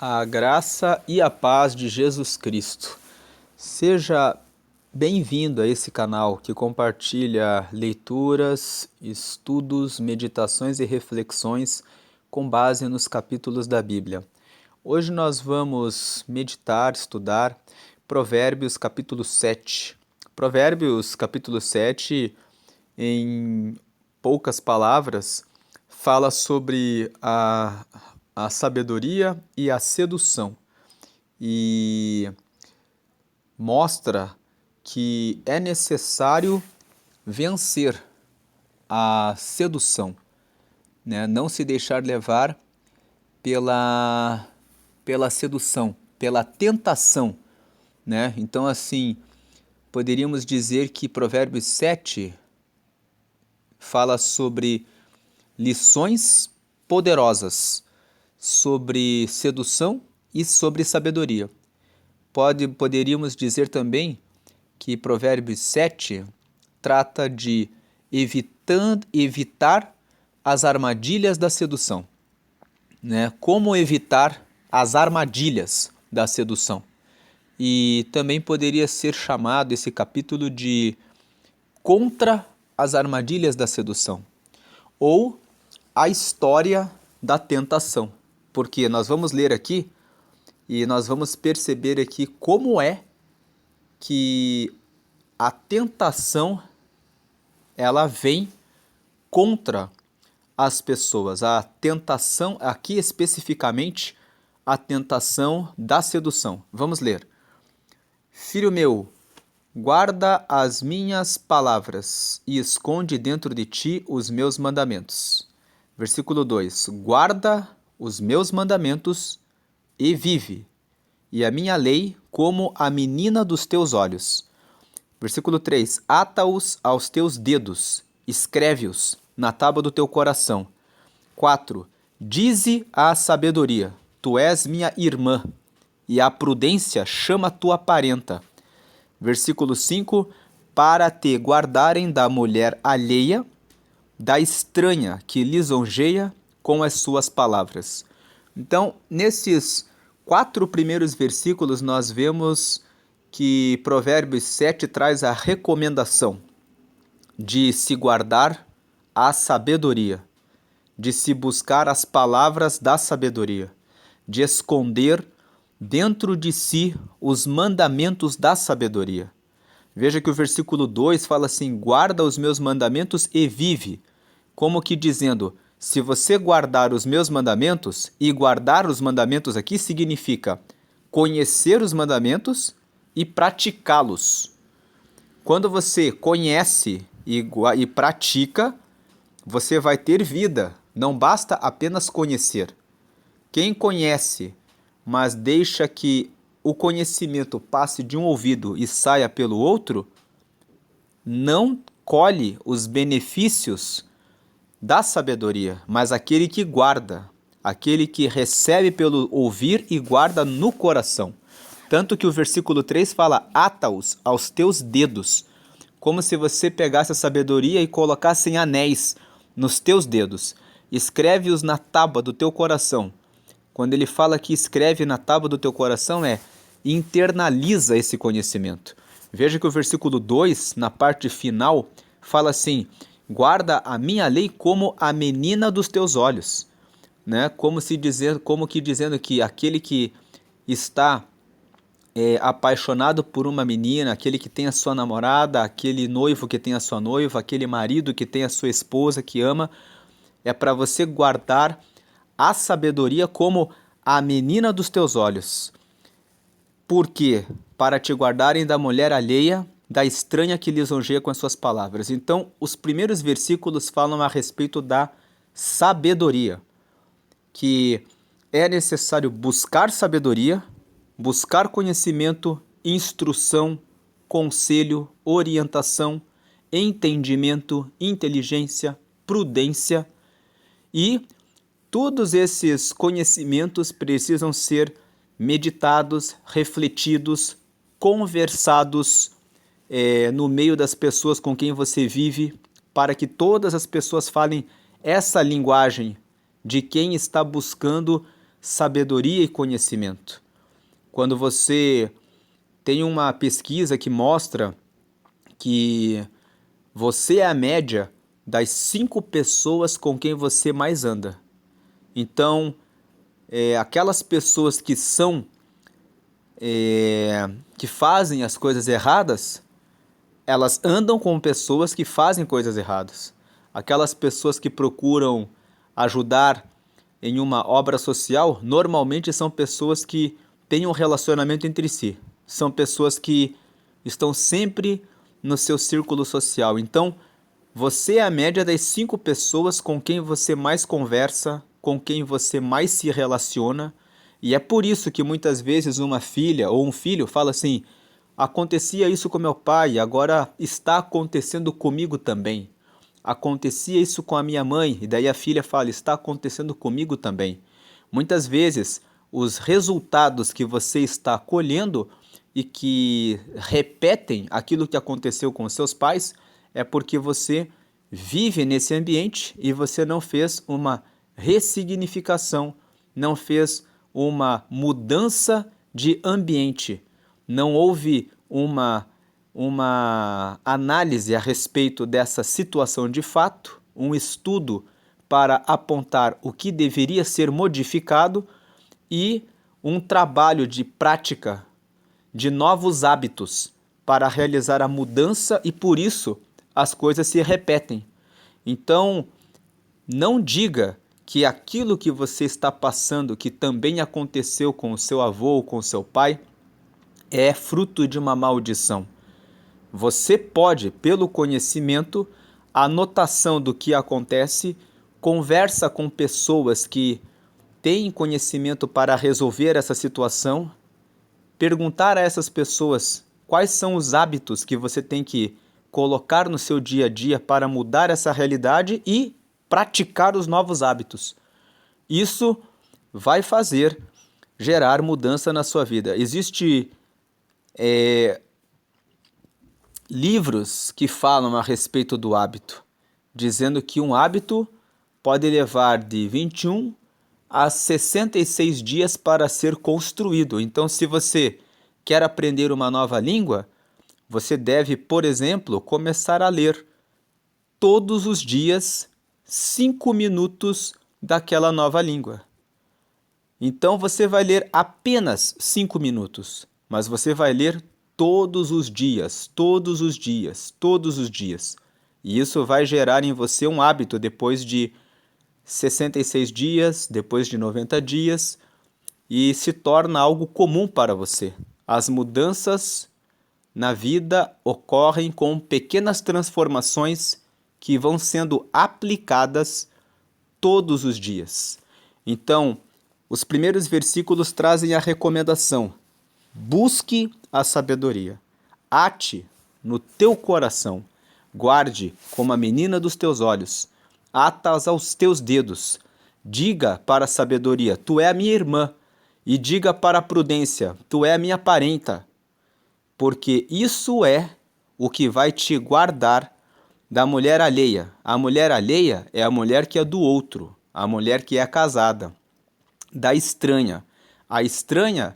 A graça e a paz de Jesus Cristo. Seja bem-vindo a esse canal que compartilha leituras, estudos, meditações e reflexões com base nos capítulos da Bíblia. Hoje nós vamos meditar, estudar Provérbios capítulo 7. Provérbios capítulo 7, em poucas palavras, fala sobre a sabedoria e a sedução e mostra que é necessário vencer a sedução, né? Não se deixar levar pela sedução, pela tentação, né? Então, assim, poderíamos dizer que Provérbios 7 fala sobre lições poderosas sobre sedução e sobre sabedoria. Poderíamos dizer também que Provérbios 7 trata de evitar as armadilhas da sedução, né? Como evitar as armadilhas da sedução. E também poderia ser chamado esse capítulo de Contra as armadilhas da sedução, ou a história da tentação. Porque nós vamos ler aqui e nós vamos perceber aqui como é que a tentação ela vem contra as pessoas. A tentação, aqui especificamente, a tentação da sedução. Vamos ler. Filho meu, guarda as minhas palavras e esconde dentro de ti os meus mandamentos. Versículo 2. Guarda os meus mandamentos e vive, e a minha lei como a menina dos teus olhos. Versículo 3. Ata-os aos teus dedos, escreve-os na tábua do teu coração. 4. Dize à sabedoria, tu és minha irmã, e a prudência chama tua parenta. Versículo 5. Para te guardarem da mulher alheia, da estranha que lisonjeia com as suas palavras. Então, nesses 4 primeiros versículos, nós vemos que Provérbios 7 traz a recomendação de se guardar a sabedoria, de se buscar as palavras da sabedoria, de esconder dentro de si os mandamentos da sabedoria. Veja que o versículo 2 fala assim, guarda os meus mandamentos e vive, como que dizendo, se você guardar os meus mandamentos, e guardar os mandamentos aqui significa conhecer os mandamentos e praticá-los. Quando você conhece e pratica, você vai ter vida, não basta apenas conhecer. Quem conhece, mas deixa que o conhecimento passe de um ouvido e saia pelo outro, não colhe os benefícios da sabedoria, mas aquele que guarda, aquele que recebe pelo ouvir e guarda no coração. Tanto que o versículo 3 fala, ata-os aos teus dedos, como se você pegasse a sabedoria e colocasse em anéis nos teus dedos. Escreve-os na tábua do teu coração. Quando ele fala que escreve na tábua do teu coração, internaliza esse conhecimento. Veja que o versículo 2, na parte final, fala assim, guarda a minha lei como a menina dos teus olhos, né? Como que dizendo que aquele que está apaixonado por uma menina, aquele que tem a sua namorada, aquele noivo que tem a sua noiva, aquele marido que tem a sua esposa que ama, é para você guardar a sabedoria como a menina dos teus olhos. Por quê? Para te guardarem da mulher alheia, da estranha que lisonjeia com as suas palavras. Então, os primeiros versículos falam a respeito da sabedoria, que é necessário buscar sabedoria, buscar conhecimento, instrução, conselho, orientação, entendimento, inteligência, prudência, e todos esses conhecimentos precisam ser meditados, refletidos, conversados no meio das pessoas com quem você vive, para que todas as pessoas falem essa linguagem de quem está buscando sabedoria e conhecimento. Quando você tem uma pesquisa que mostra que você é a média das 5 pessoas com quem você mais anda. Então, aquelas pessoas que que fazem as coisas erradas, elas andam com pessoas que fazem coisas erradas. Aquelas pessoas que procuram ajudar em uma obra social, normalmente são pessoas que têm um relacionamento entre si. São pessoas que estão sempre no seu círculo social. Então, você é a média das 5 pessoas com quem você mais conversa, com quem você mais se relaciona. E é por isso que muitas vezes uma filha ou um filho fala assim: acontecia isso com meu pai, agora está acontecendo comigo também. Acontecia isso com a minha mãe, e daí a filha fala: está acontecendo comigo também. Muitas vezes, os resultados que você está colhendo e que repetem aquilo que aconteceu com seus pais é porque você vive nesse ambiente e você não fez uma ressignificação, não fez uma mudança de ambiente. Não houve uma análise a respeito dessa situação de fato, um estudo para apontar o que deveria ser modificado e um trabalho de prática de novos hábitos para realizar a mudança, e por isso as coisas se repetem. Então, não diga que aquilo que você está passando, que também aconteceu com o seu avô ou com o seu pai, é fruto de uma maldição. Você pode, pelo conhecimento, a notação do que acontece, conversa com pessoas que têm conhecimento para resolver essa situação, perguntar a essas pessoas quais são os hábitos que você tem que colocar no seu dia a dia para mudar essa realidade e praticar os novos hábitos. Isso vai gerar mudança na sua vida. Existem livros que falam a respeito do hábito, dizendo que um hábito pode levar de 21 a 66 dias para ser construído. Então, se você quer aprender uma nova língua, você deve, por exemplo, começar a ler todos os dias 5 minutos daquela nova língua. Então você vai ler apenas 5 minutos, mas você vai ler todos os dias, todos os dias, todos os dias. E isso vai gerar em você um hábito depois de 66 dias, depois de 90 dias, e se torna algo comum para você. As mudanças na vida ocorrem com pequenas transformações que vão sendo aplicadas todos os dias. Então, os primeiros versículos trazem a recomendação: busque a sabedoria, ate no teu coração, guarde como a menina dos teus olhos, ata-as aos teus dedos. Diga para a sabedoria: tu é a minha irmã, e diga para a prudência: tu é a minha parenta, porque isso é o que vai te guardar da mulher alheia. A mulher alheia é a mulher que é do outro, a mulher que é casada. Da estranha. A estranha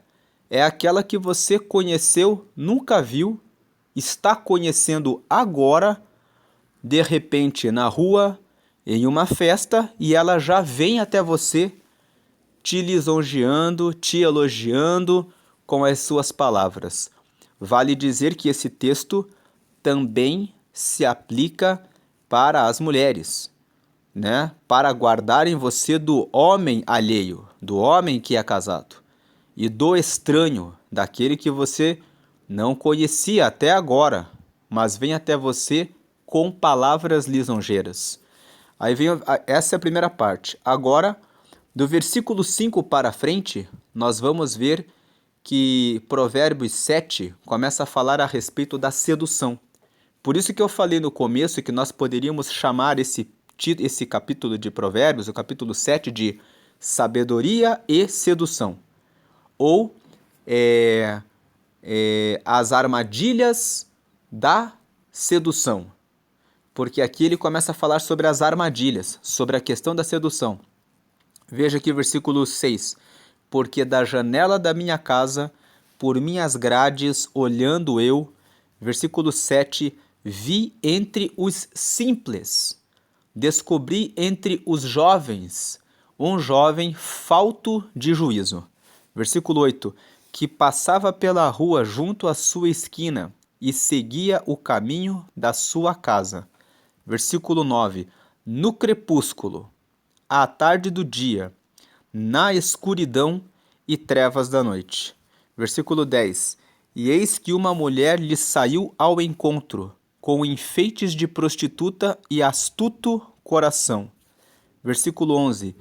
é aquela que você conheceu, nunca viu, está conhecendo agora, de repente na rua, em uma festa, e ela já vem até você te lisonjeando, te elogiando com as suas palavras. Vale dizer que esse texto também se aplica para as mulheres, né? Para guardarem você do homem alheio, do homem que é casado, e do estranho, daquele que você não conhecia até agora, mas vem até você com palavras lisonjeiras. Aí vem, essa é a primeira parte. Agora, do versículo 5 para frente, nós vamos ver que Provérbios 7 começa a falar a respeito da sedução. Por isso que eu falei no começo que nós poderíamos chamar esse capítulo de Provérbios, o capítulo 7, de sabedoria e sedução. Ou as armadilhas da sedução. Porque aqui ele começa a falar sobre as armadilhas, sobre a questão da sedução. Veja aqui o versículo 6. porque da janela da minha casa, por minhas grades, olhando eu, versículo 7, vi entre os simples, descobri entre os jovens um jovem falto de juízo. Versículo 8, que passava pela rua junto à sua esquina e seguia o caminho da sua casa. Versículo 9, no crepúsculo, à tarde do dia, na escuridão e trevas da noite. Versículo 10, e eis que uma mulher lhe saiu ao encontro, com enfeites de prostituta e astuto coração. Versículo 11,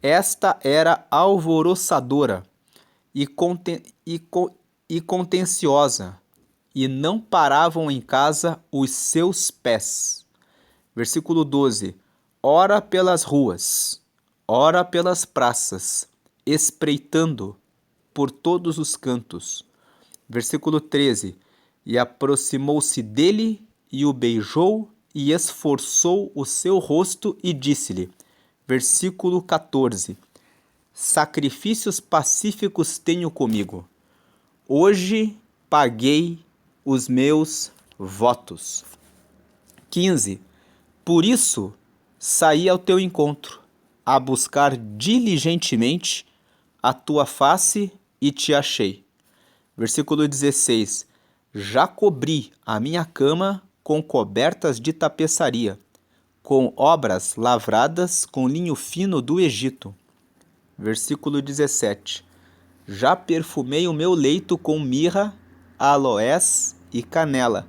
esta era alvoroçadora e contenciosa, e não paravam em casa os seus pés. Versículo 12, ora pelas ruas, ora pelas praças, espreitando por todos os cantos. Versículo 13, e aproximou-se dele e o beijou e esforçou o seu rosto e disse-lhe. Versículo 14, sacrifícios pacíficos tenho comigo. Hoje paguei os meus votos. 15, por isso saí ao teu encontro, a buscar diligentemente a tua face e te achei. Versículo 16, já cobri a minha cama com cobertas de tapeçaria, com obras lavradas com linho fino do Egito. Versículo 17, já perfumei o meu leito com mirra, aloés e canela.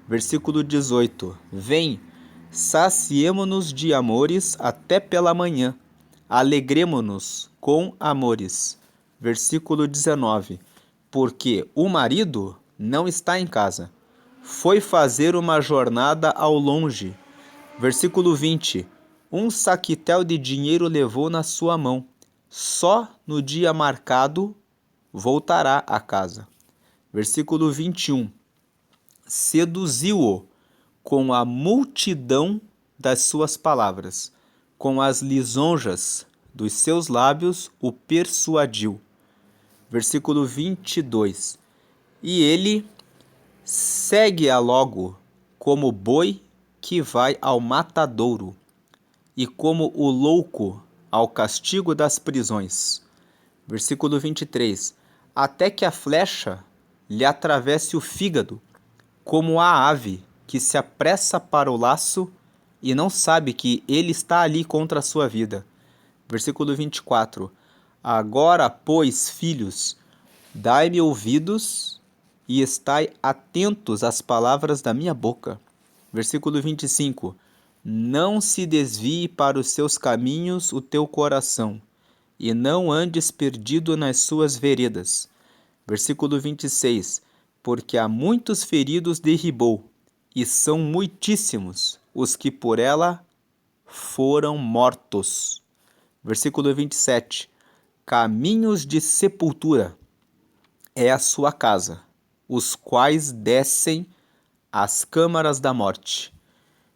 Versículo 18, vem, saciemo-nos de amores até pela manhã, alegremo-nos com amores. Versículo 19, porque o marido não está em casa, foi fazer uma jornada ao longe. Versículo 20, um saquitel de dinheiro levou na sua mão, só no dia marcado voltará a casa. Versículo 21, seduziu-o com a multidão das suas palavras, com as lisonjas dos seus lábios o persuadiu. Versículo 22, e ele segue-a logo como boi que vai ao matadouro, e como o louco ao castigo das prisões. Versículo 23, até que a flecha lhe atravesse o fígado, como a ave que se apressa para o laço e não sabe que ele está ali contra a sua vida. Versículo 24, agora, pois, filhos, dai-me ouvidos e estai atentos às palavras da minha boca. Versículo 25, não se desvie para os seus caminhos o teu coração, e não andes perdido nas suas veredas. Versículo 26, porque há muitos feridos derribou, e são muitíssimos os que por ela foram mortos. Versículo 27, caminhos de sepultura é a sua casa, os quais descem às câmaras da morte.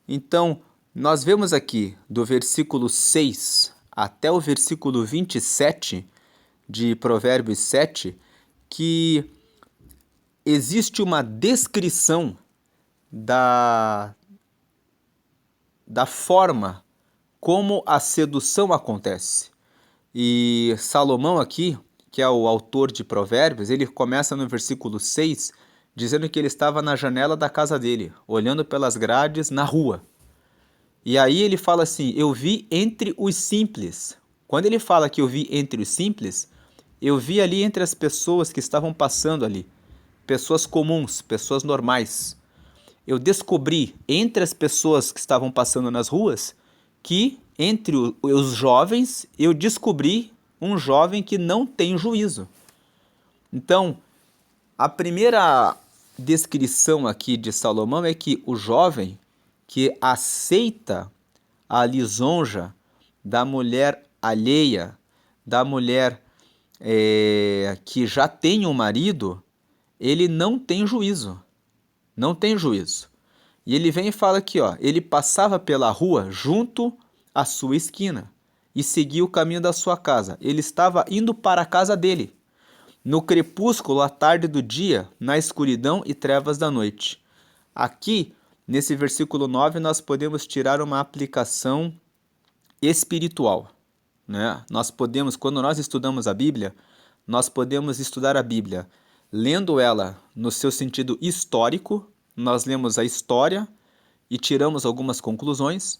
Então, nós vemos aqui do versículo 6 até o versículo 27 de Provérbios 7, que existe uma descrição da forma como a sedução acontece. E Salomão aqui, que é o autor de Provérbios, ele começa no versículo 6, dizendo que ele estava na janela da casa dele, olhando pelas grades na rua. E aí ele fala assim, eu vi entre os simples. Quando ele fala que eu vi entre os simples, eu vi ali entre as pessoas que estavam passando ali, pessoas comuns, pessoas normais. Eu descobri entre as pessoas que estavam passando nas ruas que entre os jovens eu descobri um jovem que não tem juízo. Então, a primeira descrição aqui de Salomão é que o jovem que aceita a lisonja da mulher alheia, da mulher que já tem um marido, ele não tem juízo. Não tem juízo. E ele vem e fala aqui, ó, ele passava pela rua junto à sua esquina e seguia o caminho da sua casa. Ele estava indo para a casa dele, no crepúsculo, à tarde do dia, na escuridão e trevas da noite. Aqui, nesse versículo 9, nós podemos tirar uma aplicação espiritual, né? Nós podemos, quando nós estudamos a Bíblia, nós podemos estudar a Bíblia lendo ela no seu sentido histórico, nós lemos a história e tiramos algumas conclusões.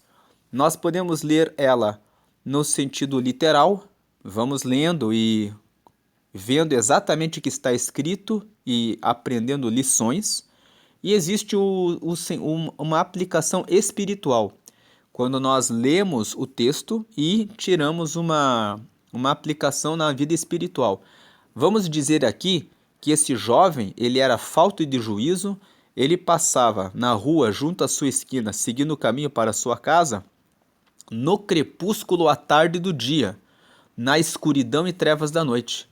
Nós podemos ler ela no sentido literal, vamos lendo e vendo exatamente o que está escrito e aprendendo lições. E existe uma aplicação espiritual, quando nós lemos o texto e tiramos uma aplicação na vida espiritual. Vamos dizer aqui que esse jovem, ele era falto de juízo, ele passava na rua junto à sua esquina, seguindo o caminho para a sua casa, no crepúsculo à tarde do dia, na escuridão e trevas da noite.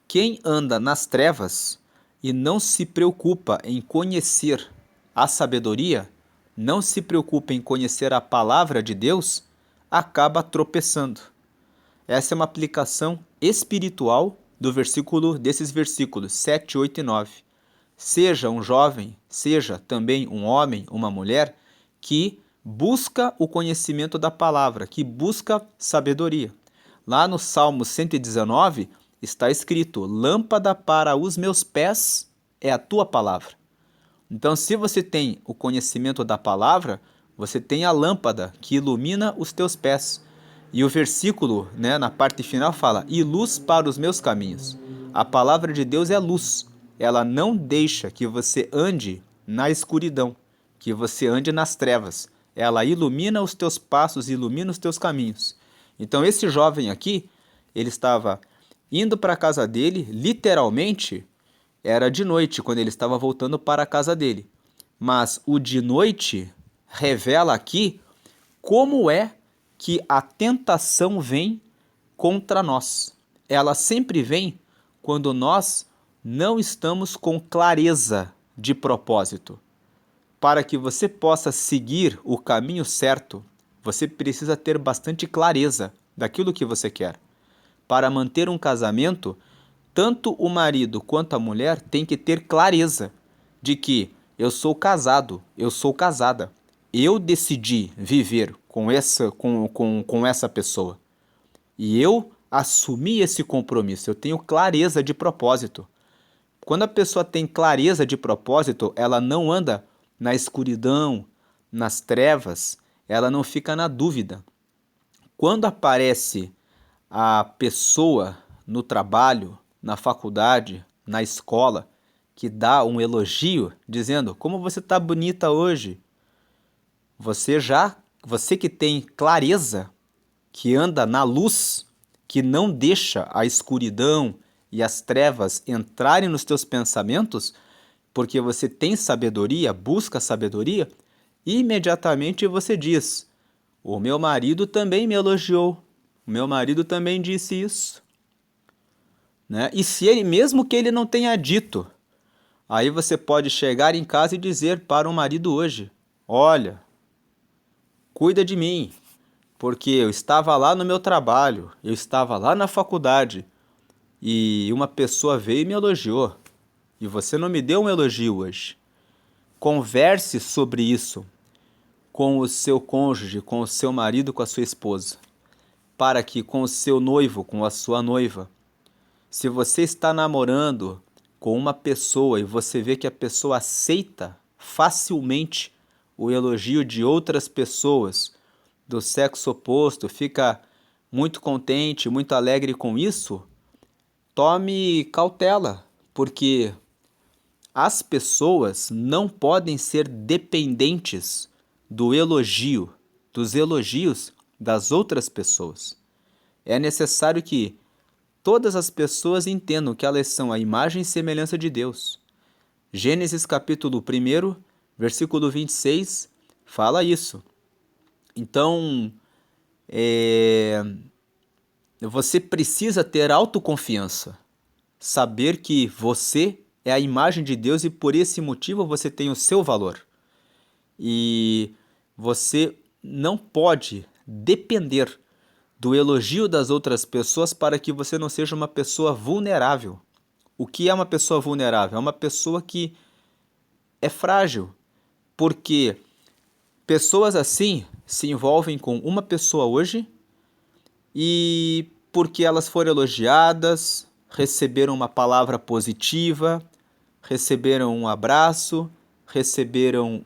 Quem anda nas trevas e não se preocupa em conhecer a sabedoria, não se preocupa em conhecer a palavra de Deus, acaba tropeçando. Essa é uma aplicação espiritual desses versículos 7, 8 e 9. Seja um jovem, seja também um homem, uma mulher, que busca o conhecimento da palavra, que busca sabedoria. Lá no Salmo 119 está escrito: lâmpada para os meus pés é a tua palavra. Então, se você tem o conhecimento da palavra, você tem a lâmpada que ilumina os teus pés. E o versículo, né, na parte final fala: e luz para os meus caminhos. A palavra de Deus é luz. Ela não deixa que você ande na escuridão, que você ande nas trevas. Ela ilumina os teus passos, ilumina os teus caminhos. Então, esse jovem aqui, ele estava indo para a casa dele, literalmente, era de noite, quando ele estava voltando para a casa dele. Mas o de noite revela aqui como é que a tentação vem contra nós. Ela sempre vem quando nós não estamos com clareza de propósito. Para que você possa seguir o caminho certo, você precisa ter bastante clareza daquilo que você quer. Para manter um casamento, tanto o marido quanto a mulher têm que ter clareza de que eu sou casado, eu sou casada. Eu decidi viver com essa pessoa. E eu assumi esse compromisso, eu tenho clareza de propósito. Quando a pessoa tem clareza de propósito, ela não anda na escuridão, nas trevas, ela não fica na dúvida. Quando aparece a pessoa no trabalho, na faculdade, na escola, que dá um elogio, dizendo: como você está bonita hoje. Você que tem clareza, que anda na luz, que não deixa a escuridão e as trevas entrarem nos teus pensamentos, porque você tem sabedoria, busca sabedoria, imediatamente você diz: o meu marido também me elogiou, o meu marido também disse isso. Né? E se ele, mesmo que ele não tenha dito, aí você pode chegar em casa e dizer para o marido hoje: olha, cuida de mim, porque eu estava lá no meu trabalho, eu estava lá na faculdade e uma pessoa veio e me elogiou. E você não me deu um elogio hoje. Converse sobre isso com o seu cônjuge, com o seu marido, com a sua esposa, para que com o seu noivo, com a sua noiva, se você está namorando com uma pessoa e você vê que a pessoa aceita facilmente o elogio de outras pessoas do sexo oposto, fica muito contente, muito alegre com isso, tome cautela, porque as pessoas não podem ser dependentes do elogio, dos elogios das outras pessoas. É necessário que todas as pessoas entendam que elas são a imagem e semelhança de Deus. Gênesis capítulo 1, versículo 26, fala isso. Então, você precisa ter autoconfiança, saber que você é a imagem de Deus e por esse motivo você tem o seu valor. E você não pode depender do elogio das outras pessoas para que você não seja uma pessoa vulnerável. O que é uma pessoa vulnerável? É uma pessoa que é frágil, porque pessoas assim se envolvem com uma pessoa hoje e porque elas foram elogiadas, receberam uma palavra positiva, receberam um abraço, receberam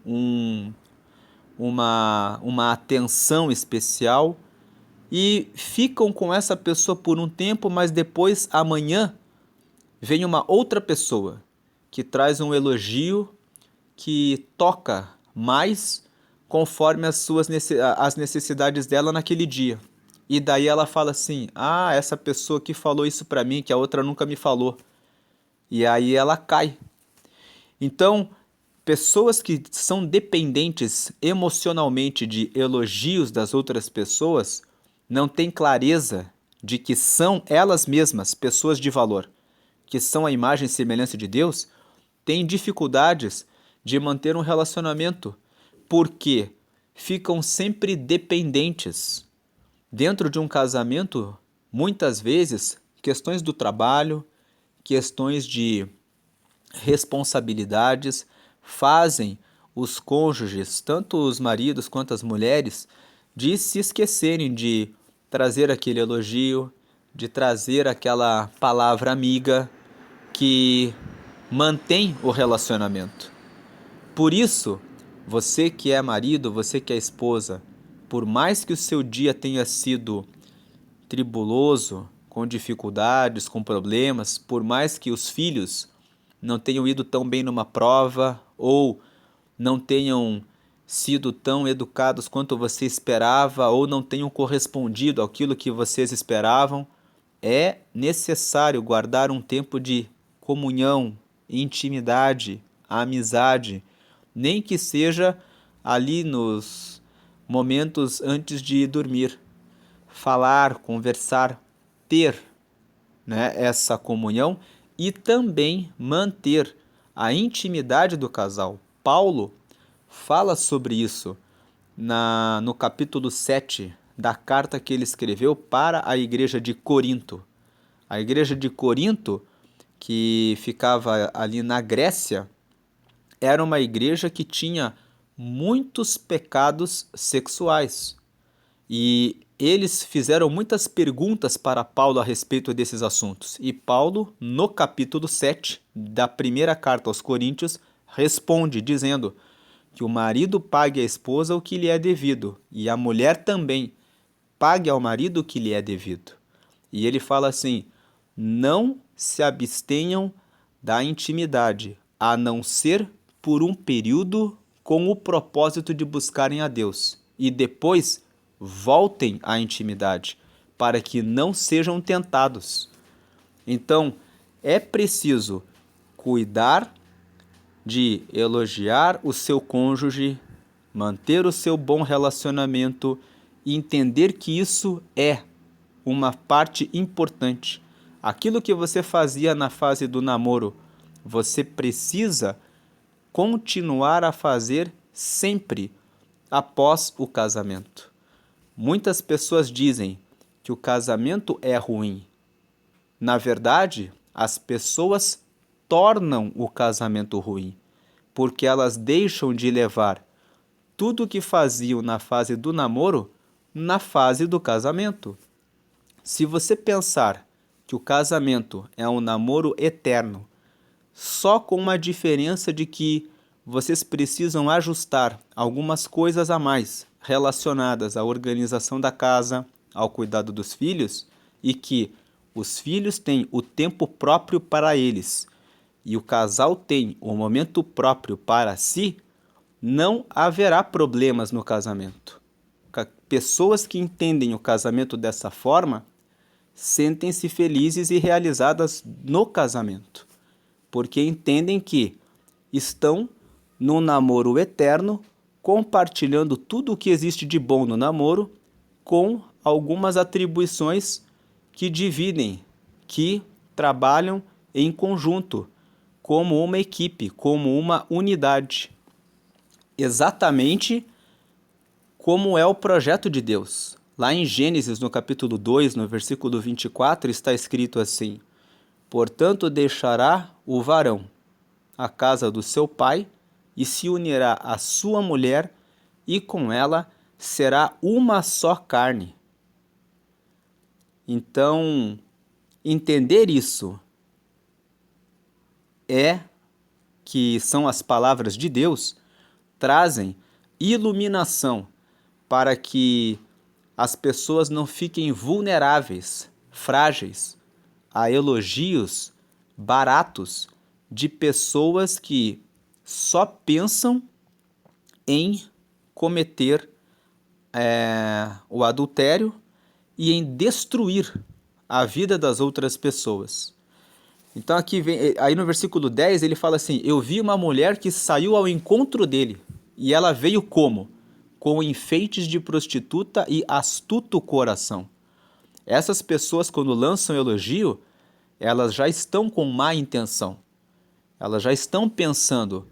uma atenção especial e ficam com essa pessoa por um tempo, mas depois, amanhã, vem uma outra pessoa que traz um elogio que toca mais conforme as necessidades dela naquele dia. E daí ela fala assim: ah, essa pessoa que falou isso pra mim, que a outra nunca me falou. E aí ela cai. Então, pessoas que são dependentes emocionalmente de elogios das outras pessoas não têm clareza de que são elas mesmas pessoas de valor, que são a imagem e semelhança de Deus, têm dificuldades de manter um relacionamento porque ficam sempre dependentes. Dentro de um casamento, muitas vezes, questões do trabalho, questões de responsabilidades fazem os cônjuges, tanto os maridos quanto as mulheres, de se esquecerem de trazer aquele elogio, de trazer aquela palavra amiga que mantém o relacionamento. Por isso, você que é marido, você que é esposa, por mais que o seu dia tenha sido tribuloso, com dificuldades, com problemas, por mais que os filhos não tenham ido tão bem numa prova ou não tenham sido tão educados quanto você esperava ou não tenham correspondido àquilo que vocês esperavam, é necessário guardar um tempo de comunhão, intimidade, amizade, nem que seja ali nos momentos antes de dormir. Falar, conversar, ter, né, essa comunhão e também manter a intimidade do casal. Paulo fala sobre isso no capítulo 7 da carta que ele escreveu para a igreja de Corinto. A igreja de Corinto, que ficava ali na Grécia, era uma igreja que tinha muitos pecados sexuais. E eles fizeram muitas perguntas para Paulo a respeito desses assuntos. E Paulo, no capítulo 7 da primeira carta aos Coríntios, responde dizendo que o marido pague à esposa o que lhe é devido, e a mulher também pague ao marido o que lhe é devido. E ele fala assim: não se abstenham da intimidade, a não ser por um período com o propósito de buscarem a Deus, e depois voltem à intimidade, para que não sejam tentados. Então, é preciso cuidar de elogiar o seu cônjuge, manter o seu bom relacionamento e entender que isso é uma parte importante. Aquilo que você fazia na fase do namoro, você precisa continuar a fazer sempre após o casamento. Muitas pessoas dizem que o casamento é ruim. Na verdade, as pessoas tornam o casamento ruim, porque elas deixam de levar tudo o que faziam na fase do namoro na fase do casamento. Se você pensar que o casamento é um namoro eterno, só com uma diferença de que vocês precisam ajustar algumas coisas a mais relacionadas à organização da casa, ao cuidado dos filhos, e que os filhos têm o tempo próprio para eles e o casal tem o momento próprio para si, não haverá problemas no casamento. Pessoas que entendem o casamento dessa forma sentem-se felizes e realizadas no casamento, porque entendem que estão num namoro eterno, compartilhando tudo o que existe de bom no namoro com algumas atribuições que dividem, que trabalham em conjunto, como uma equipe, como uma unidade. Exatamente como é o projeto de Deus. Lá em Gênesis, no capítulo 2, no versículo 24, está escrito assim: portanto, deixará o varão a casa do seu pai e se unirá à sua mulher, e com ela será uma só carne. Então, entender isso que são as palavras de Deus, trazem iluminação para que as pessoas não fiquem vulneráveis, frágeis a elogios baratos de pessoas que só pensam em cometer o adultério e em destruir a vida das outras pessoas. Então aqui vem, aí no versículo 10 ele fala assim: eu vi uma mulher que saiu ao encontro dele, e ela veio como? Com enfeites de prostituta e astuto coração. Essas pessoas, quando lançam elogio, elas já estão com má intenção. Elas já estão pensando: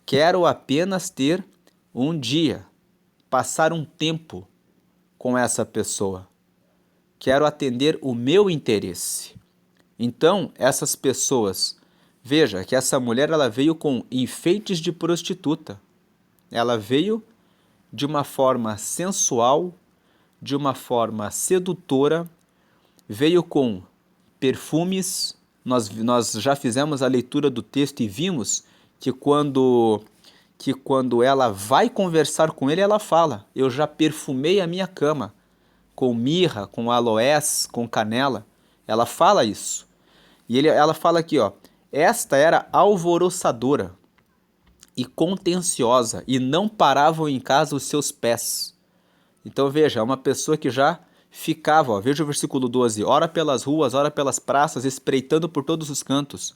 quero apenas ter um dia, passar um tempo com essa pessoa. Quero atender o meu interesse. Então, essas pessoas, veja que essa mulher ela veio com enfeites de prostituta. Ela veio de uma forma sensual, de uma forma sedutora, veio com perfumes. Nós já fizemos a leitura do texto e vimos que quando ela vai conversar com ele, ela fala: eu já perfumei a minha cama com mirra, com aloés, com canela. Ela fala isso. E ela fala aqui, ó: esta era alvoroçadora e contenciosa, e não paravam em casa os seus pés. Então veja, é uma pessoa que já ficava, ó, veja o versículo 12, ora pelas ruas, ora pelas praças, espreitando por todos os cantos.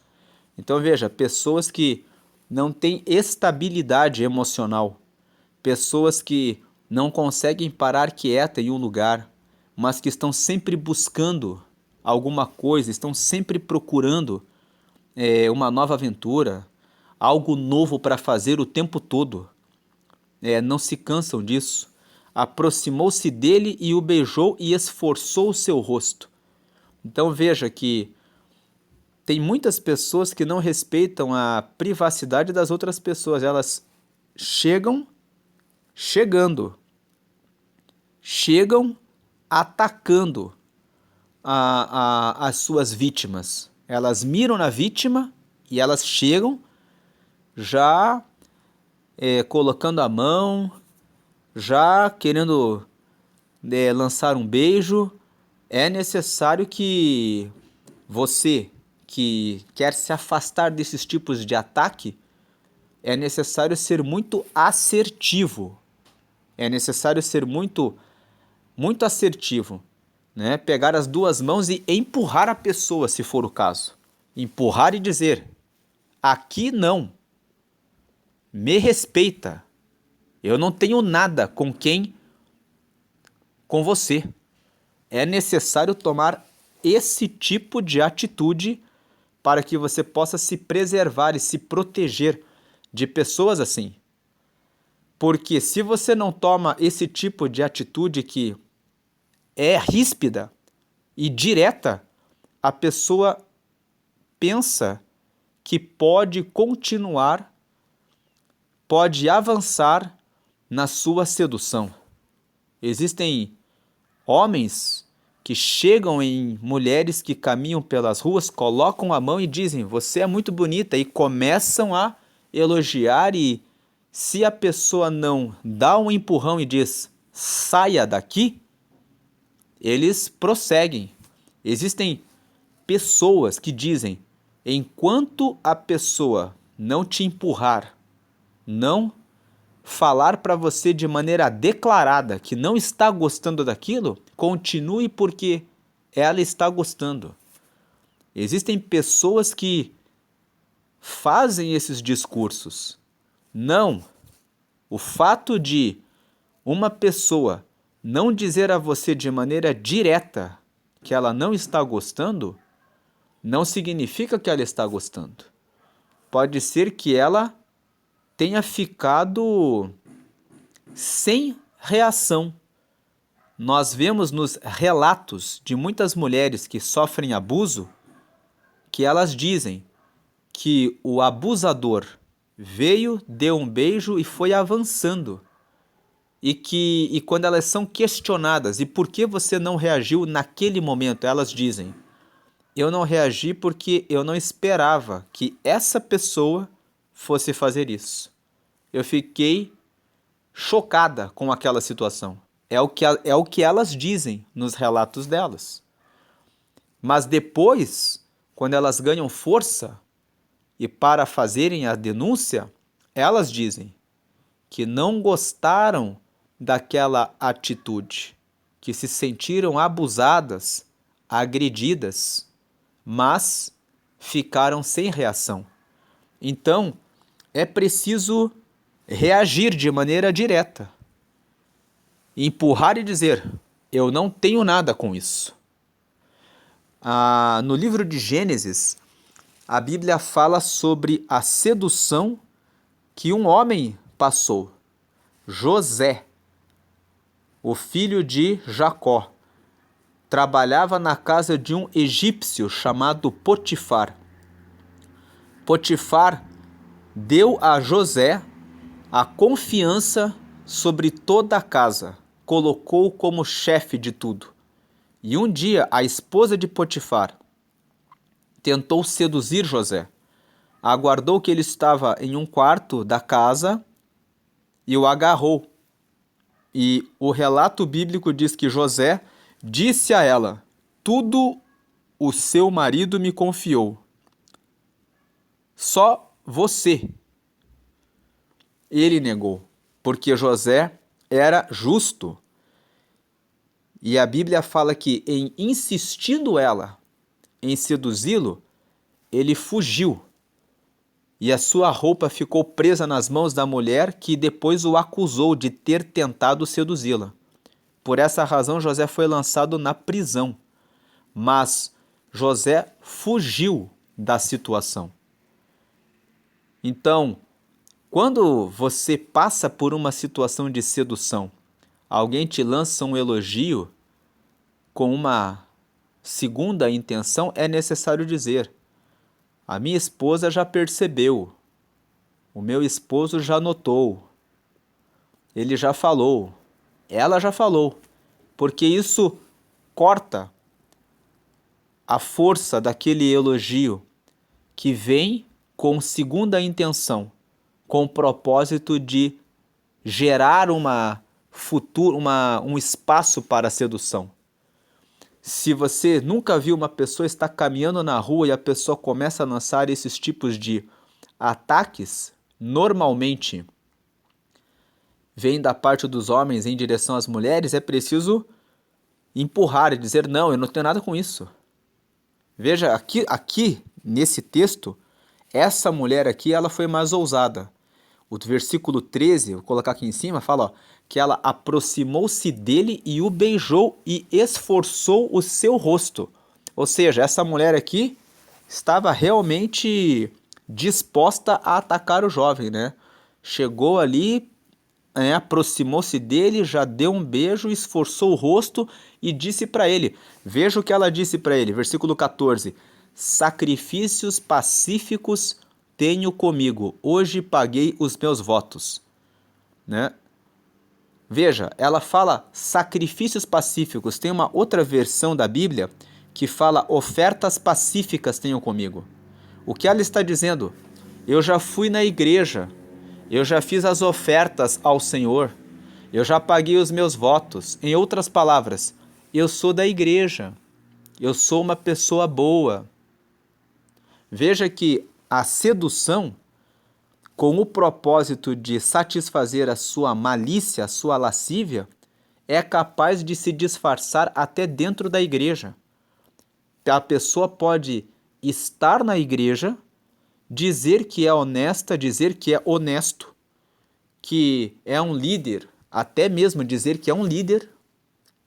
Então veja, pessoas que não têm estabilidade emocional, pessoas que não conseguem parar quieta em um lugar, mas que estão sempre buscando alguma coisa, estão sempre procurando uma nova aventura, algo novo para fazer o tempo todo. Não se cansam disso. Aproximou-se dele e o beijou e esforçou o seu rosto. Então veja que tem muitas pessoas que não respeitam a privacidade das outras pessoas. Elas chegam atacando as suas vítimas. Elas miram na vítima e elas chegam já colocando a mão, já querendo lançar um beijo. É necessário que você que quer se afastar desses tipos de ataque, é necessário ser muito assertivo. É necessário ser muito assertivo, né? Pegar as duas mãos e empurrar a pessoa, se for o caso. Empurrar e dizer: aqui não. Me respeita. Eu não tenho nada com você. É necessário tomar esse tipo de atitude para que você possa se preservar e se proteger de pessoas assim. Porque se você não toma esse tipo de atitude que é ríspida e direta, a pessoa pensa que pode continuar, pode avançar na sua sedução. Existem homens que chegam em mulheres que caminham pelas ruas, colocam a mão e dizem: você é muito bonita, e começam a elogiar, e se a pessoa não dá um empurrão e diz: saia daqui, eles prosseguem. Existem pessoas que dizem: enquanto a pessoa não te empurrar, não falar para você de maneira declarada que não está gostando daquilo, continue porque ela está gostando. Existem pessoas que fazem esses discursos. Não. O fato de uma pessoa não dizer a você de maneira direta que ela não está gostando, não significa que ela está gostando. Pode ser que ela tenha ficado sem reação nós vemos nos relatos de muitas mulheres que sofrem abuso que elas dizem que o abusador veio, deu um beijo e foi avançando. E quando elas são questionadas, e por que você não reagiu naquele momento? Elas dizem, eu não reagi porque eu não esperava que essa pessoa fosse fazer isso. Eu fiquei chocada com aquela situação. É o que elas dizem nos relatos delas. Mas depois, quando elas ganham força e para fazerem a denúncia, elas dizem que não gostaram daquela atitude, que se sentiram abusadas, agredidas, mas ficaram sem reação. Então, é preciso reagir de maneira direta, empurrar e dizer: eu não tenho nada com isso. No livro de Gênesis, a Bíblia fala sobre a sedução que um homem passou, José, o filho de Jacó, trabalhava na casa de um egípcio chamado Potifar. Potifar deu a José a confiança sobre toda a casa, colocou-o como chefe de tudo. E um dia a esposa de Potifar tentou seduzir José. Aguardou que ele estava em um quarto da casa e o agarrou. E o relato bíblico diz que José disse a ela: tudo o seu marido me confiou. Só você. Ele negou, porque José era justo. E a Bíblia fala que, em insistindo ela em seduzi-lo, ele fugiu. E a sua roupa ficou presa nas mãos da mulher, que depois o acusou de ter tentado seduzi-la. Por essa razão, José foi lançado na prisão. Mas José fugiu da situação. Então, quando você passa por uma situação de sedução, alguém te lança um elogio com uma segunda intenção, é necessário dizer: a minha esposa já percebeu, o meu esposo já notou, ele já falou, ela já falou, porque isso corta a força daquele elogio que vem com segunda intenção, com o propósito de gerar um espaço para a sedução. Se você nunca viu uma pessoa estar caminhando na rua e a pessoa começa a lançar esses tipos de ataques, normalmente vem da parte dos homens em direção às mulheres, é preciso empurrar e dizer: não, eu não tenho nada com isso. Veja, aqui nesse texto, essa mulher aqui, ela foi mais ousada. O versículo 13, vou colocar aqui em cima, fala ó, que ela aproximou-se dele e o beijou e esforçou o seu rosto. Ou seja, essa mulher aqui estava realmente disposta a atacar o jovem, né? Chegou ali, aproximou-se dele, já deu um beijo, esforçou o rosto e disse para ele. Veja o que ela disse para ele, versículo 14: sacrifícios pacíficos tenho comigo, hoje paguei os meus votos. Né? Veja, ela fala sacrifícios pacíficos. Tem uma outra versão da Bíblia que fala ofertas pacíficas tenho comigo. O que ela está dizendo? Eu já fui na igreja, eu já fiz as ofertas ao Senhor, eu já paguei os meus votos. Em outras palavras, eu sou da igreja, eu sou uma pessoa boa. Veja que a sedução, com o propósito de satisfazer a sua malícia, a sua lascívia, é capaz de se disfarçar até dentro da igreja. A pessoa pode estar na igreja, dizer que é honesta, dizer que é honesto, que é um líder, até mesmo dizer que é um líder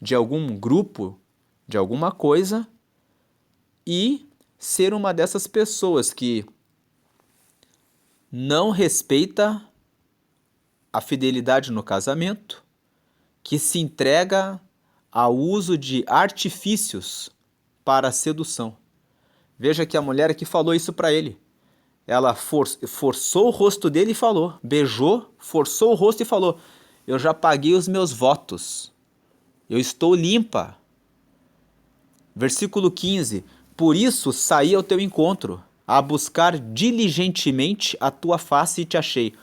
de algum grupo, de alguma coisa, e ser uma dessas pessoas que não respeita a fidelidade no casamento, que se entrega ao uso de artifícios para a sedução. Veja que a mulher aqui falou isso para ele. Ela forçou o rosto dele e falou, beijou, forçou o rosto e falou: eu já paguei os meus votos, eu estou limpa. Versículo 15: por isso saí ao teu encontro, a buscar diligentemente a tua face e te achei.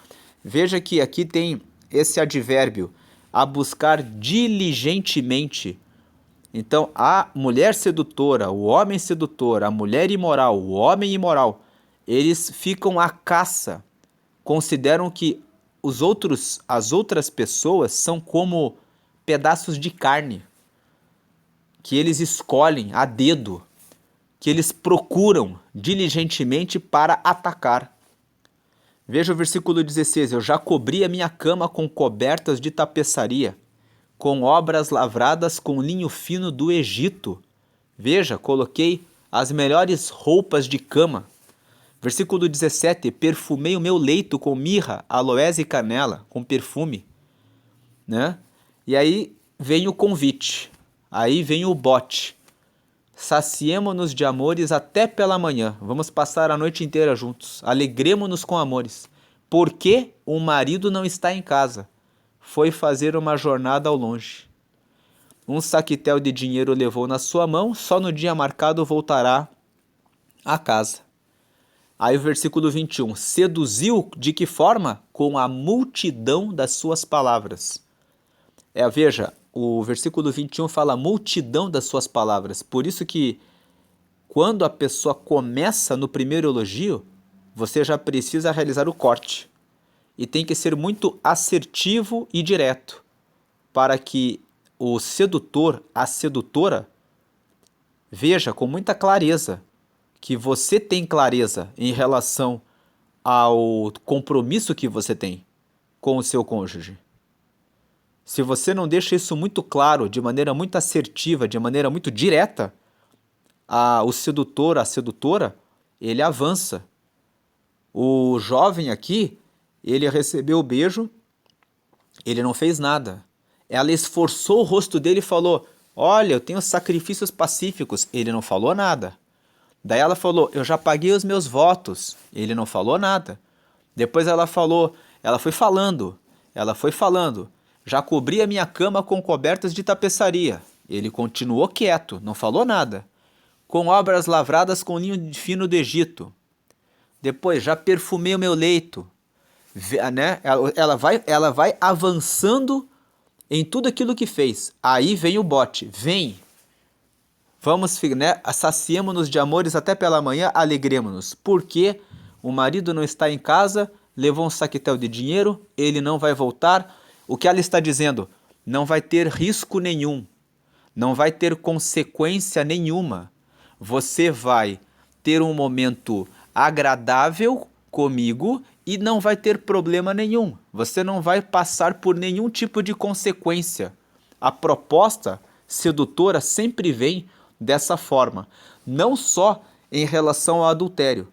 Veja que aqui tem esse advérbio, a buscar diligentemente. Então, a mulher sedutora, o homem sedutor, a mulher imoral, o homem imoral, eles ficam à caça, consideram que as outras pessoas são como pedaços de carne, que eles escolhem a dedo, que eles procuram diligentemente para atacar. Veja o versículo 16: eu já cobri a minha cama com cobertas de tapeçaria, com obras lavradas com linho fino do Egito. Veja, coloquei as melhores roupas de cama. Versículo 17: perfumei o meu leito com mirra, aloés e canela, com perfume. Né? E aí vem o convite, aí vem o bote. Saciemo-nos de amores até pela manhã, vamos passar a noite inteira juntos, alegremo-nos com amores, porque o marido não está em casa, foi fazer uma jornada ao longe. Um saquitel de dinheiro levou na sua mão, só no dia marcado voltará a casa. Aí o versículo 21, seduziu de que forma? Com a multidão das suas palavras. Veja, o versículo 21 fala multidão das suas palavras. Por isso que quando a pessoa começa no primeiro elogio, você já precisa realizar o corte. E tem que ser muito assertivo e direto, para que o sedutor, a sedutora, veja com muita clareza que você tem clareza em relação ao compromisso que você tem com o seu cônjuge. Se você não deixa isso muito claro, de maneira muito assertiva, de maneira muito direta, o sedutor, a sedutora, ele avança. O jovem aqui, ele recebeu o beijo, ele não fez nada. Ela esforçou o rosto dele e falou: olha, eu tenho sacrifícios pacíficos. Ele não falou nada. Daí ela falou: eu já paguei os meus votos. Ele não falou nada. Depois ela foi falando, já cobri a minha cama com cobertas de tapeçaria. Ele continuou quieto, não falou nada. Com obras lavradas com linho fino do Egito. Depois, já perfumei o meu leito. Né? Ela vai avançando em tudo aquilo que fez. Aí vem o bote. Vem. Vamos, né? Saciemo-nos de amores até pela manhã, alegremo-nos. Porque o marido não está em casa, levou um saquetel de dinheiro, ele não vai voltar. O que ela está dizendo? Não vai ter risco nenhum. Não vai ter consequência nenhuma. Você vai ter um momento agradável comigo e não vai ter problema nenhum. Você não vai passar por nenhum tipo de consequência. A proposta sedutora sempre vem dessa forma. Não só em relação ao adultério.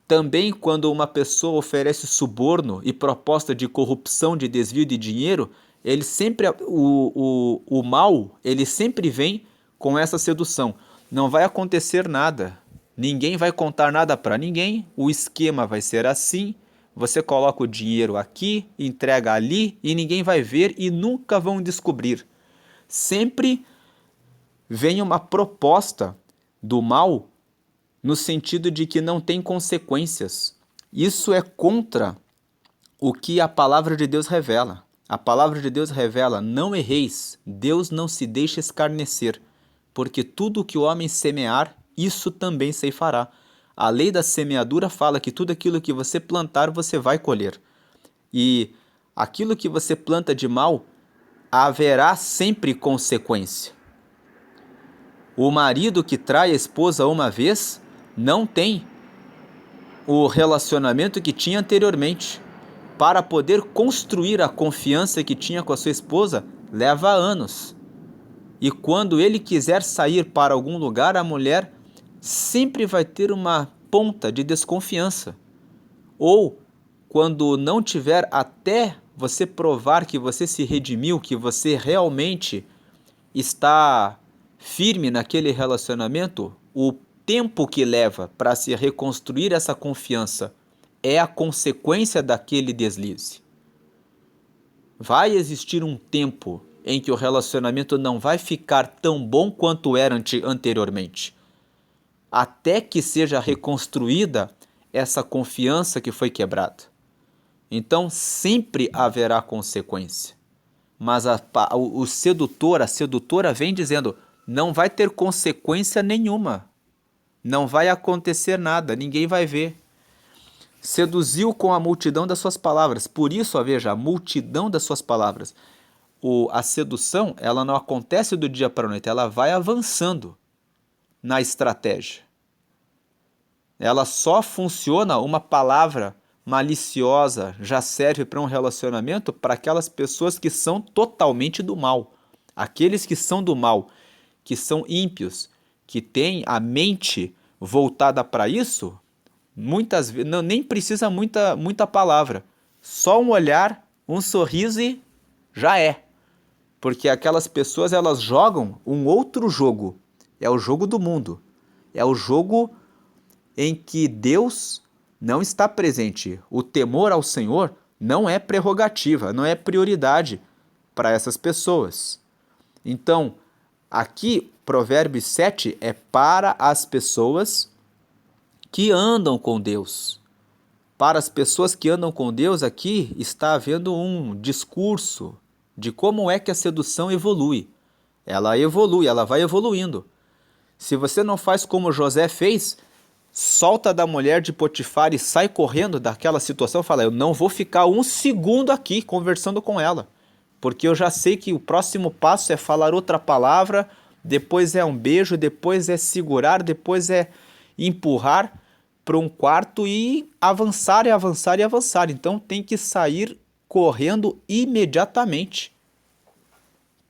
Também quando uma pessoa oferece suborno e proposta de corrupção, de desvio de dinheiro, ele sempre, o mal, ele sempre vem com essa sedução. Não vai acontecer nada, ninguém vai contar nada para ninguém, o esquema vai ser assim, você coloca o dinheiro aqui, entrega ali e ninguém vai ver e nunca vão descobrir. Sempre vem uma proposta do mal no sentido de que não tem consequências. Isso é contra o que a palavra de Deus revela. A palavra de Deus revela: não erreis, Deus não se deixa escarnecer, porque tudo o que o homem semear, isso também ceifará. A lei da semeadura fala que tudo aquilo que você plantar, você vai colher. E aquilo que você planta de mal, haverá sempre consequência. O marido que trai a esposa uma vez, não tem o relacionamento que tinha anteriormente. Para poder construir a confiança que tinha com a sua esposa, leva anos. E quando ele quiser sair para algum lugar, a mulher sempre vai ter uma ponta de desconfiança. Ou, quando não tiver, até você provar que você se redimiu, que você realmente está firme naquele relacionamento, o tempo que leva para se reconstruir essa confiança é a consequência daquele deslize. Vai existir um tempo em que o relacionamento não vai ficar tão bom quanto era anteriormente, até que seja reconstruída essa confiança que foi quebrada. Então sempre haverá consequência. Mas o sedutor, a sedutora vem dizendo, não vai ter consequência nenhuma. Não vai acontecer nada, ninguém vai ver. Seduziu com a multidão das suas palavras. Por isso, veja, a multidão das suas palavras. A sedução, ela não acontece do dia para a noite, ela vai avançando na estratégia. Ela só funciona, uma palavra maliciosa já serve para um relacionamento para aquelas pessoas que são totalmente do mal. Aqueles que são do mal, que são ímpios, que têm a mente voltada para isso, muitas vezes nem precisa muita palavra. Só um olhar, um sorriso e já é. Porque aquelas pessoas, elas jogam um outro jogo. É o jogo do mundo. É o jogo em que Deus não está presente. O temor ao Senhor não é prerrogativa, não é prioridade para essas pessoas. Então, aqui, Provérbios 7 é para as pessoas que andam com Deus. Para as pessoas que andam com Deus, aqui está havendo um discurso de como é que a sedução evolui. Ela evolui, ela vai evoluindo. Se você não faz como José fez, solta da mulher de Potifar e sai correndo daquela situação, fala, eu não vou ficar um segundo aqui conversando com ela, porque eu já sei que o próximo passo é falar outra palavra, depois é um beijo, depois é segurar, depois é empurrar para um quarto e avançar e avançar e avançar. Então tem que sair correndo imediatamente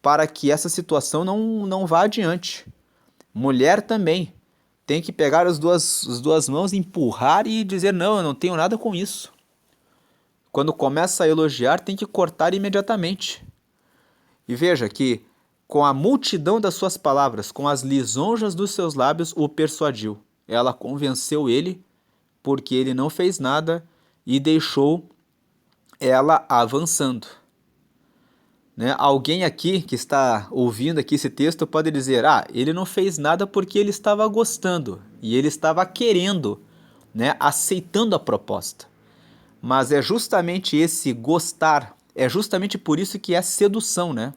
para que essa situação não vá adiante. Mulher também tem que pegar as duas mãos, empurrar e dizer, não, eu não tenho nada com isso. Quando começa a elogiar, tem que cortar imediatamente. E veja que com a multidão das suas palavras, com as lisonjas dos seus lábios, o persuadiu. Ela convenceu ele, porque ele não fez nada e deixou ela avançando. Né? Alguém aqui que está ouvindo aqui esse texto pode dizer, ele não fez nada porque ele estava gostando e ele estava querendo, né? Aceitando a proposta. Mas é justamente esse gostar, é justamente por isso que é sedução, né?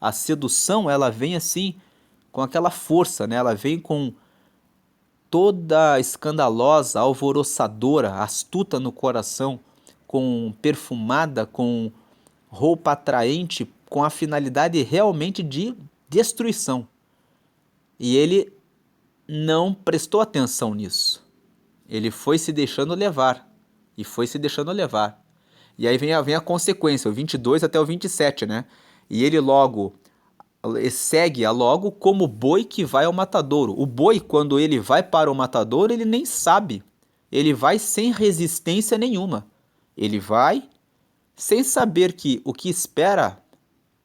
A sedução, ela vem assim, com aquela força, né? Ela vem com toda escandalosa, alvoroçadora, astuta no coração, com perfumada, com roupa atraente, com a finalidade realmente de destruição. E ele não prestou atenção nisso. Ele foi se deixando levar. E foi se deixando levar. E aí vem a consequência, o 22 até o 27, né? E ele segue logo como boi que vai ao matadouro. O boi, quando ele vai para o matadouro, ele nem sabe. Ele vai sem resistência nenhuma. Ele vai sem saber que o que espera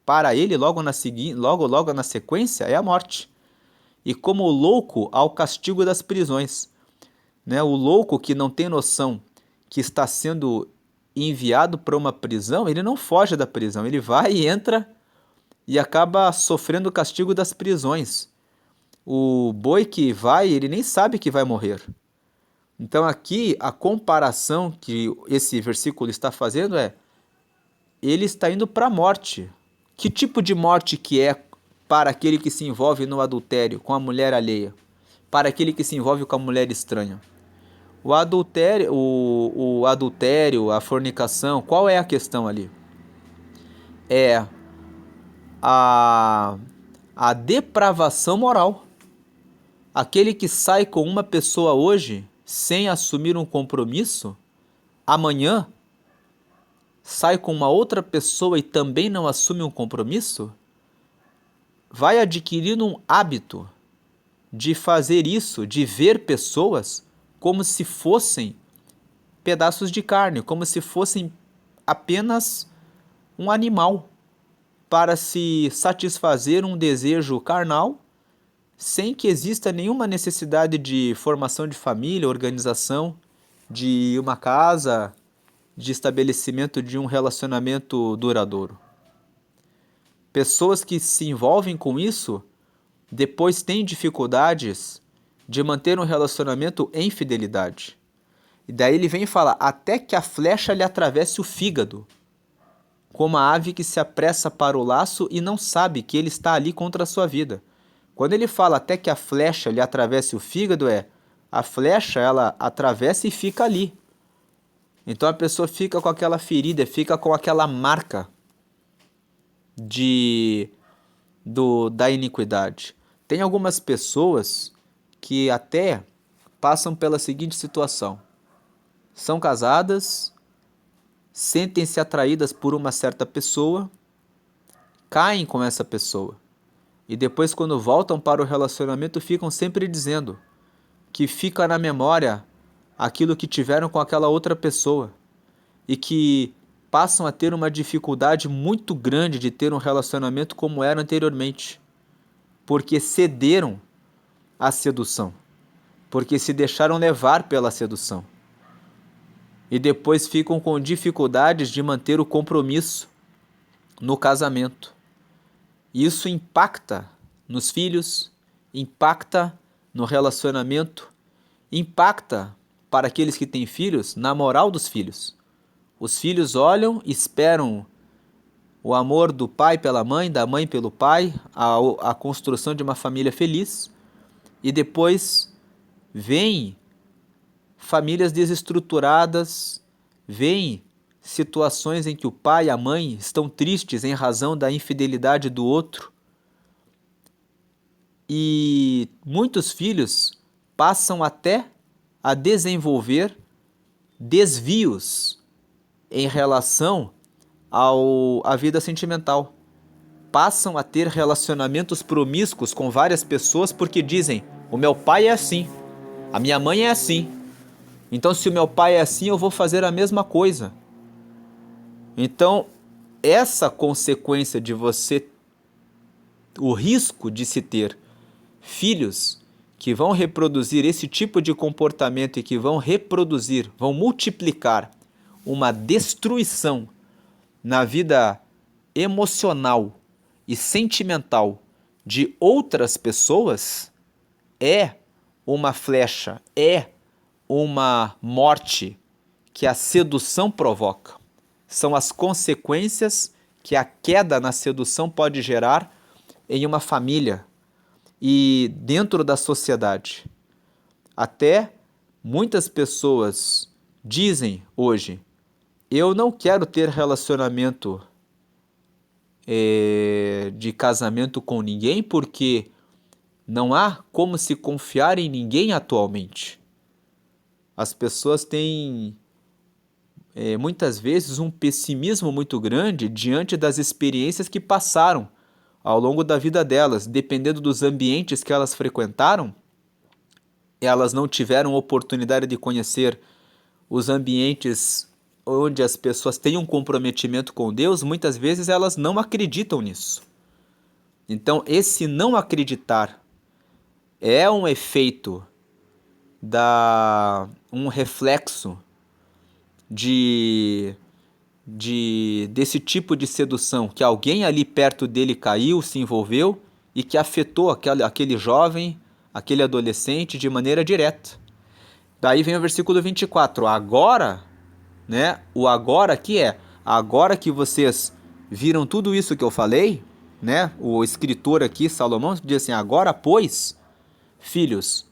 para ele logo na sequência é a morte. E como o louco ao castigo das prisões. Né? O louco que não tem noção que está sendo enviado para uma prisão, ele não foge da prisão, ele vai e entra e acaba sofrendo o castigo das prisões. O boi que vai, ele nem sabe que vai morrer. Então aqui a comparação que esse versículo está fazendo é, ele está indo para a morte. Que tipo de morte que é para aquele que se envolve no adultério com a mulher alheia? Para aquele que se envolve com a mulher estranha? O adultério, a fornicação, qual é a questão ali? É a depravação moral. Aquele que sai com uma pessoa hoje sem assumir um compromisso, amanhã sai com uma outra pessoa e também não assume um compromisso, vai adquirindo um hábito de fazer isso, de ver pessoas como se fossem pedaços de carne, como se fossem apenas um animal. para se satisfazer um desejo carnal, sem que exista nenhuma necessidade de formação de família, organização, de uma casa, de estabelecimento de um relacionamento duradouro. Pessoas que se envolvem com isso, depois têm dificuldades de manter um relacionamento em fidelidade. E daí ele vem e fala, até que a flecha lhe atravesse o fígado, como a ave que se apressa para o laço e não sabe que ele está ali contra a sua vida. Quando ele fala até que a flecha lhe atravesse o fígado, a flecha ela atravessa e fica ali. Então a pessoa fica com aquela ferida, fica com aquela marca da iniquidade. Tem algumas pessoas que até passam pela seguinte situação. São casadas, sentem-se atraídas por uma certa pessoa, caem com essa pessoa. E depois, quando voltam para o relacionamento, ficam sempre dizendo que fica na memória aquilo que tiveram com aquela outra pessoa. E que passam a ter uma dificuldade muito grande de ter um relacionamento como era anteriormente. Porque cederam à sedução. Porque se deixaram levar pela sedução. E depois ficam com dificuldades de manter o compromisso no casamento. Isso impacta nos filhos, impacta no relacionamento, impacta para aqueles que têm filhos na moral dos filhos. Os filhos olham, esperam o amor do pai pela mãe, da mãe pelo pai, a construção de uma família feliz, e depois vem famílias desestruturadas, vêm situações em que o pai e a mãe estão tristes em razão da infidelidade do outro. E muitos filhos passam até a desenvolver desvios em relação à vida sentimental. Passam a ter relacionamentos promíscuos com várias pessoas porque dizem, o meu pai é assim, a minha mãe é assim. Então, se o meu pai é assim, eu vou fazer a mesma coisa. Então, essa consequência de o risco de se ter filhos que vão reproduzir esse tipo de comportamento e que vão multiplicar uma destruição na vida emocional e sentimental de outras pessoas, é uma flecha, é uma morte que a sedução provoca. São as consequências que a queda na sedução pode gerar em uma família e dentro da sociedade. Até muitas pessoas dizem hoje, eu não quero ter relacionamento de casamento com ninguém porque não há como se confiar em ninguém atualmente. As pessoas têm muitas vezes um pessimismo muito grande diante das experiências que passaram ao longo da vida delas. Dependendo dos ambientes que elas frequentaram, elas não tiveram oportunidade de conhecer os ambientes onde as pessoas têm um comprometimento com Deus. Muitas vezes elas não acreditam nisso. Então, esse não acreditar é um efeito um reflexo desse tipo de sedução, que alguém ali perto dele caiu, se envolveu e que afetou aquele jovem, aquele adolescente de maneira direta. Daí vem o versículo 24, agora, né? O agora aqui agora que vocês viram tudo isso que eu falei, né? O escritor aqui, Salomão, diz assim, agora pois, filhos,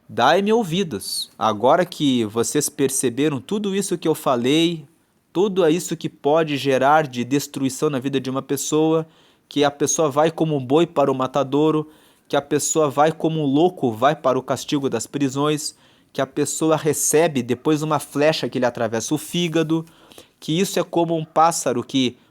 dai-me ouvidos, agora que vocês perceberam tudo isso que eu falei, tudo isso que pode gerar de destruição na vida de uma pessoa, que a pessoa vai como um boi para o matadouro, que a pessoa vai como um louco, vai para o castigo das prisões, que a pessoa recebe depois uma flecha que lhe atravessa o fígado, que isso é como um pássaro,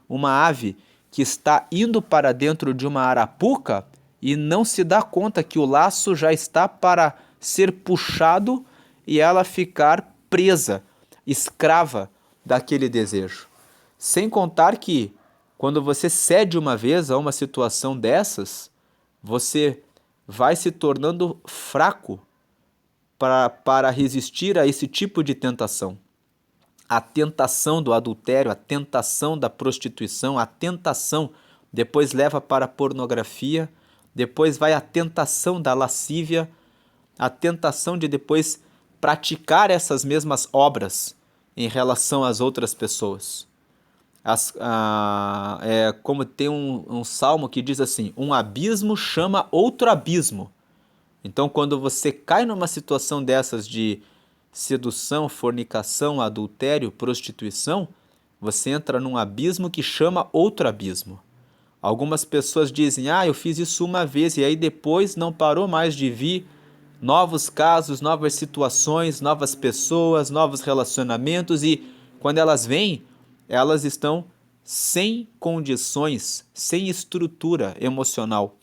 uma ave que está indo para dentro de uma arapuca e não se dá conta que o laço já está para ser puxado e ela ficar presa, escrava daquele desejo. Sem contar que Quando você cede uma vez a uma situação dessas, você vai se tornando fraco para resistir a esse tipo de tentação. A tentação do adultério, a tentação da prostituição, a tentação depois leva para a pornografia, depois vai a tentação da lascívia, a tentação de depois praticar essas mesmas obras em relação às outras pessoas. Como tem um salmo que diz assim: um abismo chama outro abismo. Então, quando você cai numa situação dessas de sedução, fornicação, adultério, prostituição, você entra num abismo que chama outro abismo. Algumas pessoas dizem: eu fiz isso uma vez, e aí depois não parou mais de vir novos casos, novas situações, novas pessoas, novos relacionamentos, e quando elas vêm, elas estão sem condições, sem estrutura emocional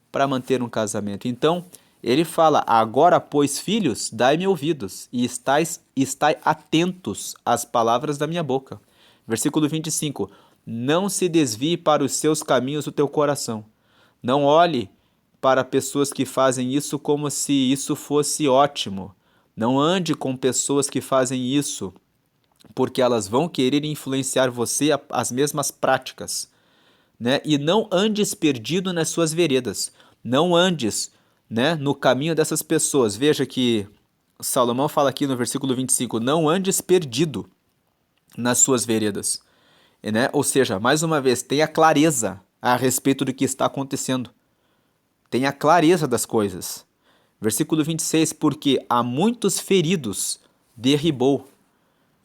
para manter um casamento. Então, ele fala: agora, pois, filhos, dai-me ouvidos, e estai atentos às palavras da minha boca. Versículo 25: não se desvie para os seus caminhos o teu coração. Não olhe para pessoas que fazem isso como se isso fosse ótimo. Não ande com pessoas que fazem isso, porque elas vão querer influenciar você as mesmas práticas, né? E não andes perdido nas suas veredas. Não andes, né, no caminho dessas pessoas. Veja que Salomão fala aqui no versículo 25: não andes perdido nas suas veredas, né? Ou seja, mais uma vez, tenha clareza a respeito do que está acontecendo. Tenha clareza das coisas. Versículo 26: porque há muitos feridos derribou.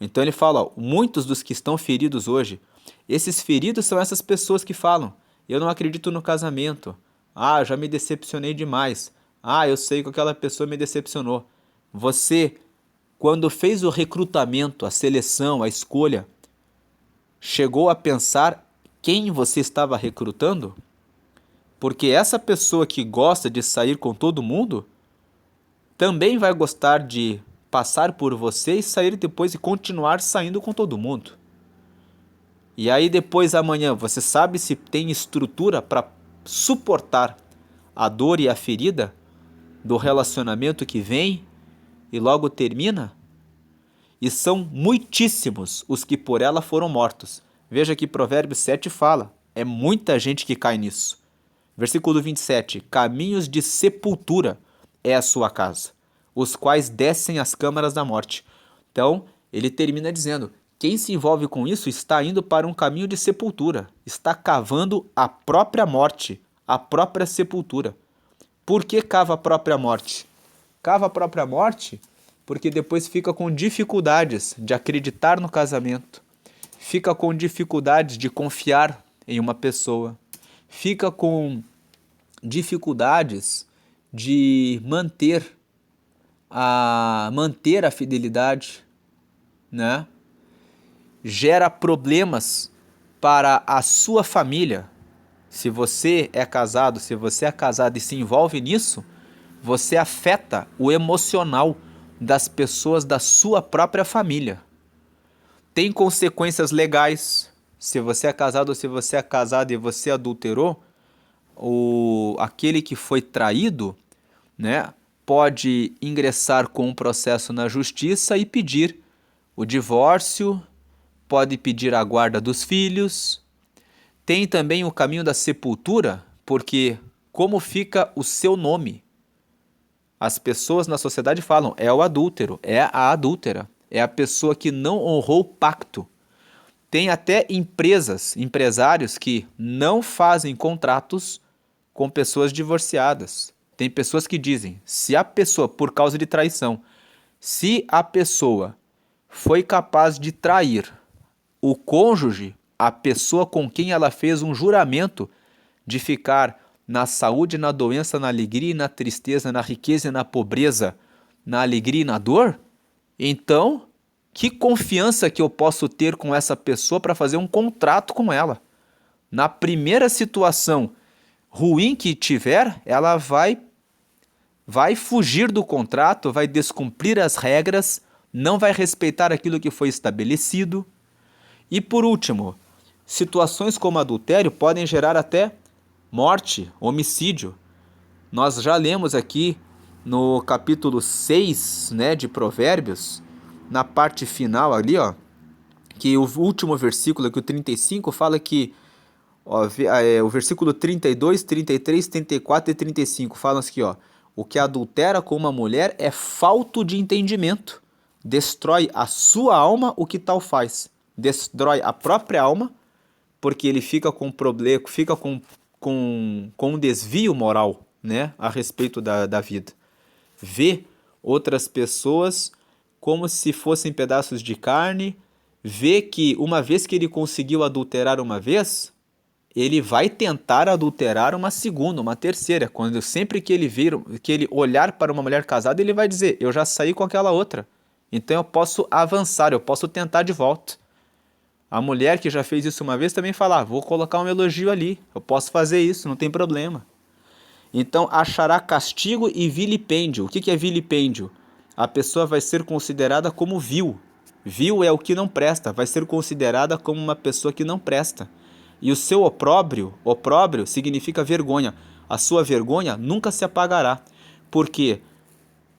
Então ele fala: muitos dos que estão feridos hoje, esses feridos são essas pessoas que falam: eu não acredito no casamento. Já me decepcionei demais. Eu sei que aquela pessoa me decepcionou. Você, quando fez o recrutamento, a seleção, a escolha, chegou a pensar quem você estava recrutando? Porque essa pessoa que gosta de sair com todo mundo também vai gostar de passar por você e sair depois e continuar saindo com todo mundo. E aí depois amanhã, você sabe se tem estrutura para suportar a dor e a ferida do relacionamento que vem e logo termina? E são muitíssimos os que por ela foram mortos. Veja que Provérbios 7 fala: é muita gente que cai nisso. Versículo 27: caminhos de sepultura é a sua casa, os quais descem às câmaras da morte. Então, ele termina dizendo: quem se envolve com isso está indo para um caminho de sepultura, está cavando a própria morte, a própria sepultura. Por que cava a própria morte? Cava a própria morte porque depois fica com dificuldades de acreditar no casamento, fica com dificuldades de confiar em uma pessoa, fica com dificuldades de manter a fidelidade, né? Gera problemas para a sua família. Se você é casado e se envolve nisso, você afeta o emocional das pessoas da sua própria família. Tem consequências legais. Se você é casado ou se você é casada e você adulterou, aquele que foi traído, né, pode ingressar com um processo na justiça e pedir o divórcio, pode pedir a guarda dos filhos. Tem também o caminho da sepultura, porque como fica o seu nome? As pessoas na sociedade falam: é o adúltero, é a adúltera, é a pessoa que não honrou o pacto. Tem até empresários que não fazem contratos com pessoas divorciadas. Tem pessoas que dizem: se a pessoa, por causa de traição, se a pessoa foi capaz de trair o cônjuge, a pessoa com quem ela fez um juramento de ficar na saúde, na doença, na alegria e na tristeza, na riqueza e na pobreza, na alegria e na dor, então, que confiança que eu posso ter com essa pessoa para fazer um contrato com ela? Na primeira situação ruim que tiver, ela vai fugir do contrato, vai descumprir as regras, não vai respeitar aquilo que foi estabelecido. E por último, situações como adultério podem gerar até morte, homicídio. Nós já lemos aqui no capítulo 6, né, de Provérbios, na parte final ali, ó, que o último versículo, que o 35, fala que, ó, o versículo 32, 33, 34 e 35 falam aqui, ó, o que adultera com uma mulher é falto de entendimento, destrói a sua alma o que tal faz, destrói a própria alma, porque ele fica com problema, fica com um desvio moral, né, a respeito da vida. Vê outras pessoas como se fossem pedaços de carne, vê que uma vez que ele conseguiu adulterar uma vez, ele vai tentar adulterar uma segunda, uma terceira. Quando sempre que ele vir, que ele olhar para uma mulher casada, ele vai dizer: eu já saí com aquela outra. Então eu posso avançar, eu posso tentar de volta. A mulher que já fez isso uma vez também fala: vou colocar um elogio ali, eu posso fazer isso, não tem problema. Então achará castigo e vilipêndio. O que é vilipêndio? A pessoa vai ser considerada como vil. Vil é o que não presta, vai ser considerada como uma pessoa que não presta. E o seu opróbrio, opróbrio significa vergonha. A sua vergonha nunca se apagará. Por quê?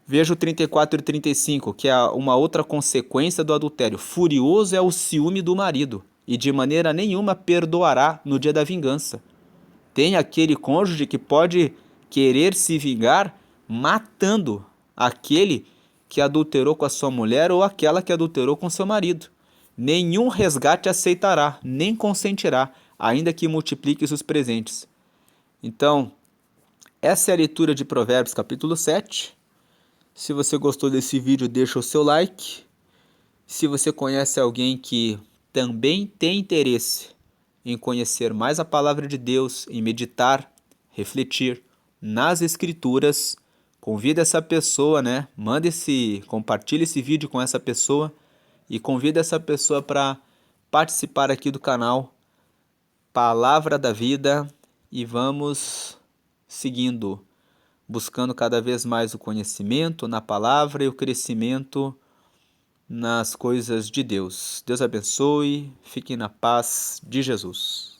Veja o 34 e 35, que é uma outra consequência do adultério. Furioso é o ciúme do marido, e de maneira nenhuma perdoará no dia da vingança. Tem aquele cônjuge que pode querer se vingar matando aquele que adulterou com a sua mulher ou aquela que adulterou com seu marido. Nenhum resgate aceitará, nem consentirá, ainda que multiplique seus presentes. Então, essa é a leitura de Provérbios capítulo 7. Se você gostou desse vídeo, deixa o seu like. Se você conhece alguém que também tem interesse em conhecer mais a palavra de Deus, em meditar, refletir nas escrituras, convida essa pessoa, né? Compartilhe esse vídeo com essa pessoa e convida essa pessoa para participar aqui do canal Palavra da Vida, e vamos seguindo, buscando cada vez mais o conhecimento na palavra e o crescimento nas coisas de Deus. Deus abençoe, fiquem na paz de Jesus.